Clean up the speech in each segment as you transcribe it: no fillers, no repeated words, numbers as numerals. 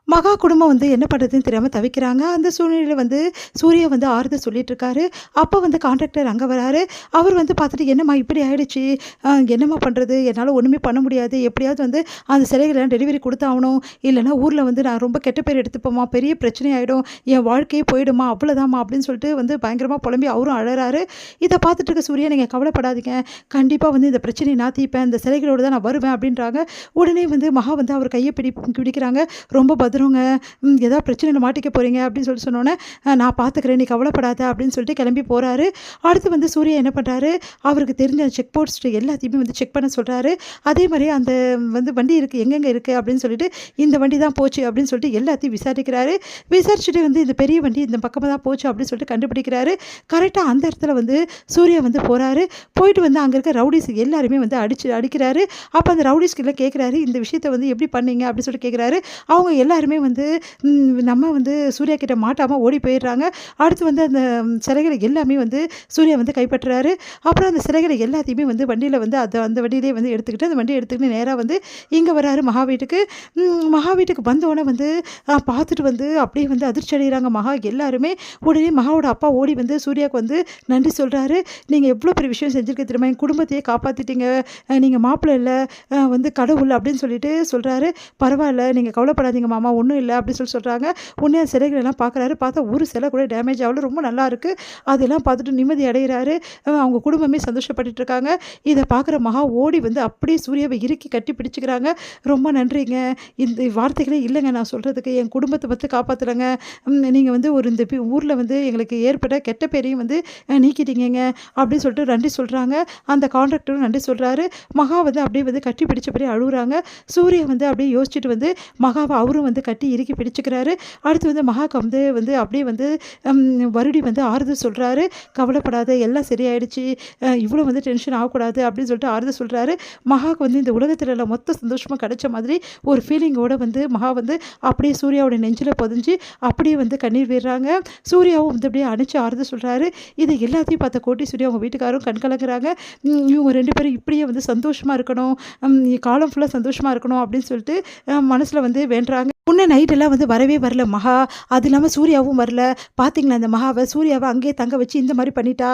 மகா குடும்பம் வந்து என்ன பண்ணுறதுன்னு தெரியாம தவிக்கிறாங்க. அந்த சூழ்நிலையில வந்து சூர்யா வந்து ஆறுதல் சொல்லிட்டு இருக்காரு. அப்ப வந்து கான்ட்ராக்டர் அங்க வராரு. அவர் வந்து பார்த்துட்டு, "என்னம்மா இப்படி ஆயிடுச்சு? என்னம்மா பண்றது? என்னால ஒண்ணுமே பண்ண முடியாது. எப்படியாவது வந்து அந்த சிலைகள டெலிவரி குடுத்தாகணும். இல்லன்னா ஊர்ல வந்து நான் ரொம்ப கெட்ட பேர் எடுத்துப்பேம்மா. பெரிய பிரச்சனை ஆயிடும். என் வாழ்க்கையே போயிடும்மா. அவ்வளோதாம்மா" அப்படின்னு சொல்லிட்டு வந்து பயங்கரமா புலம்பி அவரும் அழறாரு. இத பார்த்துட்டு இருக்க சூர்யா, "நீங்க கவலைப்படாதீங்க. கண்டிப்பா வந்து இந்த பிரச்சனைய நான் தீர்ப்பேன். இந்த சிலைகளோட தான் நான் வருவேன்" அப்படின்றாங்க. உடனே வந்து மகா வந்து அவர் கைய பிடிக்கிறாங்க. "ரொம்ப பத்திரங்க. ஏதாவது பிரச்சனையில மாட்டிக்க போறீங்க" அப்படின்னு சொல்லி சொன்னோனே, "நான் பார்த்துக்கிறேன். நீ கவலைப்படாத" அப்படின்னு சொல்லிட்டு கிளம்பி போறாரு. அடுத்து வந்து சூர்யா என்ன பண்றாரு, அவருக்கு தெரிஞ்ச செக் போஸ்ட் எல்லாத்தையுமே வந்து செக் பண்ண சொல்றாரு. அதே மாரி அந்த வந்து வண்டி இருக்கு, எங்கெங்க இருக்கு அப்படின்னு சொல்லிட்டு, "இந்த வண்டி தான் போச்சு" அப்படின்னு சொல்லிட்டு எல்லாத்தையும் விசாரிக்கிறாரு. விசாரிச்சுட்டு வந்து இந்த பெரிய வண்டி இந்த பக்கமா தான் போச்சு அப்படின்னு சொல்லிட்டு கண்டுபிடிக்கிறாரு. கரெக்ட்டா அந்த இடத்துல வந்து சூர்யா வந்து போறாரு. போயிட்டு வந்து அங்க இருக்க ரவுடீஸ் எல்லாருமே வந்து அடிக்கிறாரு. அப்ப அந்த ரவுடீஸ் கிட்ட கேட்குறாரு, "இந்த விஷயத்த வந்து எப்படி பண்ணீங்க?" அப்படின்னு சொல்லிட்டு கேட்குறாரு. அவங்க எல்லாருமே வந்து நம்ம வந்து சூர்யா கிட்ட மாட்டாம ஓடி போயிடுறாங்க. அடுத்து வந்து அந்த சிலைகளை எல்லாமே வந்து சூர்யா வந்து கைப்பற்றுறாரு. அப்புறம் அந்த சிலைகளை எல்லாத்தையுமே வந்து வண்டியில வந்து அந்த வண்டியிலேயே வந்து எடுத்துக்கிட்டு, அந்த வண்டிய எடுத்துக்கிட்டு நேரா வந்து இங்க வராரு மகா வீட்டுக்கு. மகா வீட்டுக்கு வந்தோனே வந்து பார்த்துட்டு வந்து அப்படியே வந்து அதிர்ச்சி அடைகிறாங்க மகா எல்லாருமே. உடனே மகாவோட அப்பா ஓடி வந்து சூர்யாவுக்கு வந்து நன்றி சொல்றாரு. "நீங்க எவ்வளோ பெரிய விஷயம் செஞ்சிருக்க தெரியுமா? என் குடும்பத்தையே காப்பாத்திட்டீங்க. நீங்க மாப்பிள்ளை இல்ல, வந்து கடவுள்" அப்படின்னு சொல்லிட்டு சொல்றாரு. "பரவால்ல, நீங்க கவலைப்படாதீங்க மாமா, ஒண்ணும் இல்ல" அப்படின்னு சொல்றாங்க. உடனே அந்த சிலைகள் எல்லாம் பார்க்குறாரு. பார்த்தா ஒரு சிலை கூட டேமேஜ் ஆகல. ரொம்ப நல்லாயிருக்கு. அதெல்லாம் பார்த்துட்டு நிம்மதி அடைகிறாரு. அவங்க குடும்பமே சந்தோஷப்பட்டுட்டு இருக்காங்க. இத பார்க்குற மகா ஓடி வந்து அப்படியே சூர்யாவ இறுக்கி கட்டி பிடிச்சுக்கிறாங்க. "ரொம்ப நன்றிங்க. இந்த வார்த்தைகளே இல்லங்க நான் சொல்றதுக்கு. என் குடும்பத்த வந்து காப்பாத்துனங்க. நீங்க வந்து ஒரு இந்த ஊர்ல வந்து எங்களுக்கு ஏற்பட்ட கெட்ட பேரையும் வந்து நீக்கிட்டீங்கங்க" அப்படின்னு சொல்லிட்டு நன்றி சொல்றாங்க. அந்த கான்ட்ராக்டரும் நன்றி சொல்றாரு. மகா வந்து அப்படியே வந்து கட்டி பிடிச்சபடியே அழுவுறாங்க. சூர்யா வந்து அப்படியே யோசிச்சுட்டு வந்து மகாவ அவரும் வந்து கட்டி இறுக்கி பிடிச்சுக்கிறாரு. அடுத்து வந்து மகாக்கு வந்து அப்படியே வந்து வருடி வந்து ஆறுதல் சொல்றாரு. "கவலைப்படாத, எல்லாம் சரியாயிடுச்சு. இவ்வளோ வந்து டென்ஷன் ஆகக்கூடாது" அப்படின்னு சொல்லிட்டு ஆறுதல் சொல்றாரு. மகாக்கு வந்து இந்த உலகத்துல உள்ள மொத்த சந்தோஷமும் கிடைச்ச மாதிரி ஒரு ஃபீலிங்கோட வந்து மகா வந்து அப்படியே சூர்யாவோட நெஞ்சில பொதிஞ்சு அப்படியே வந்து கண்ணீர் விடுறாங்க. சூர்யாவும் வந்து அப்படியே அணைச்சு ஆறுதல் சொல்றாரு. இது எல்லாத்தையும் பார்த்த கோட்டீஸ்வரி அவங்க வீட்டுக்காரும் கண் கலங்குறாங்க. இவங்க 2 பேரும் இப்படியே வந்து சந்தோஷமா இருக்கணும். காலம் ஃபுல்லா சந்தோஷமா இருக்கணும் அப்படின்னு சொல்லிட்டு மனசுல வந்து வேண்டுறாங்க. முன்ன நைட்டெல்லாம் வந்து வரவே வரல மகா. அது இல்லாம சூர்யாவும் வரல. பார்த்தீங்களா இந்த மகாவ? சூர்யாவ அங்கேயே தங்க வச்சு இந்த மாரி பண்ணிட்டா.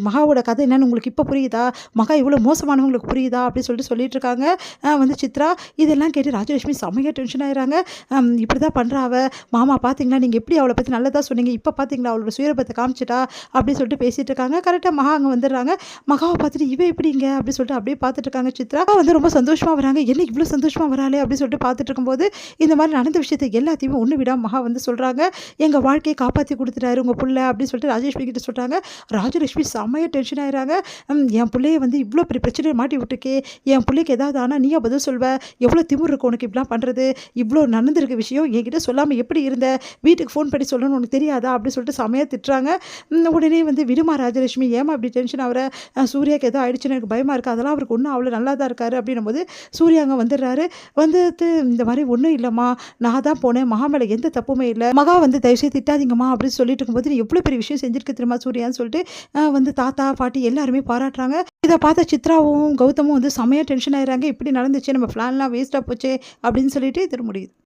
மகாவோட கதை என்னன்னு உங்களுக்கு இப்ப புரியுதா? மகா இவ்வளோ மோசமானவங்களுக்கு புரியுதா? அப்படின்னு சொல்லிட்டு இருக்காங்க வந்து சித்ரா. இதெல்லாம் கேட்டு ராஜலட்சுமி செம்மையா டென்ஷன் ஆயிடுறாங்க. இப்படிதான் பண்றா அவ. "மாமா பார்த்தீங்களா? நீங்க எப்படி அவள பத்தி நல்லதா சொன்னீங்க. இப்ப பார்த்தீங்களா அவளோட சுயரூபத்த காமிச்சுட்டா" அப்படின்னு சொல்லிட்டு பேசிட்டு இருக்காங்க. கரெக்ட்டா மகா அங்க வந்துடுறாங்க. மகாவ பார்த்துட்டு, "இவ எப்படிங்க?" அப்படின்னு சொல்லிட்டு அப்படியே பார்த்துட்டு இருக்காங்க சித்ரா. வந்து ரொம்ப சந்தோஷமா வராங்க. "என்ன இவ்வளோ சந்தோஷமா வராளே?" அப்படின்னு சொல்லிட்டு பார்த்துட்டு இருக்கும்போது இந்த மாதிரி நடந்த விஷயத்த எல்லாத்தையுமே ஒண்ணு விடாம மகா வந்து சொல்றாங்க. "எங்க வாழ்க்கைய காப்பாத்தி குடுத்துட்டாரு உங்க புள்ள" அப்படின்னு சொல்லிட்டு ராஜலட்சுமி கிட்ட சொல்றாங்க. ராஜலட்சுமி செம்மையா டென்ஷன் ஆயிடுறாங்க. "என் புள்ளைய வந்து இவ்ளோ பெரிய பிரச்சனையில மாட்டி விட்டுருக்கே. என் புள்ளைக்கு ஏதாவது ஆனா நீயா பதில் சொல்வ? எவ்வளோ திமிரு இருக்கு உனக்கு இப்படிலாம் பண்றது? இவ்ளோ நடந்திருக்க விஷயம் என்கிட்ட சொல்லாம எப்படி இருந்த? வீட்டுக்கு ஃபோன் பண்ணி சொல்லணும்னு உனக்கு தெரியாதா?" அப்படின்னு சொல்லிட்டு செம்மையா திட்டுறாங்க. உடனே வந்து, "விடுமா ராஜலட்சுமி, ஏம்மா இப்படி டென்ஷன் ஆவுற? சூர்யாக்கு ஏதோ ஆயிடுச்சுன்னு எனக்கு பயமா இருக்கு. அதெல்லாம் அவருக்கு ஒண்ணும் ஆவல, நல்லா தான் இருக்காரு" அப்படின்னும்போது சூர்யா அங்க வந்துடுறாரு. வந்துட்டு, "இந்த மாதிரி ஒண்ணும் இல்லம்மா. நான் தான் போனேன். மகா மேல எந்த தப்புமே இல்ல. மகா வந்து தயவுசெய்து திட்டாதீங்கம்மா" அப்படின்னு சொல்லிட்டு இருக்கும்போது, "நீ எவ்வளோ பெரிய விஷயம் செஞ்சிருக்க தெரியுமா சூர்யான்னு" சொல்லிட்டு வந்து தாத்தா, பாட்டி எல்லாருமே பாராட்டுறாங்க. இத பார்த்த சித்ராவும், கௌதமும் வந்து செமையா டென்ஷன் ஆயிடுறாங்க. "இப்படி நடந்துச்சே, நம்ம பிளான்லாம் வேஸ்ட்டா போச்சே" அப்படின்னு சொல்லிட்டு இது முடியுது.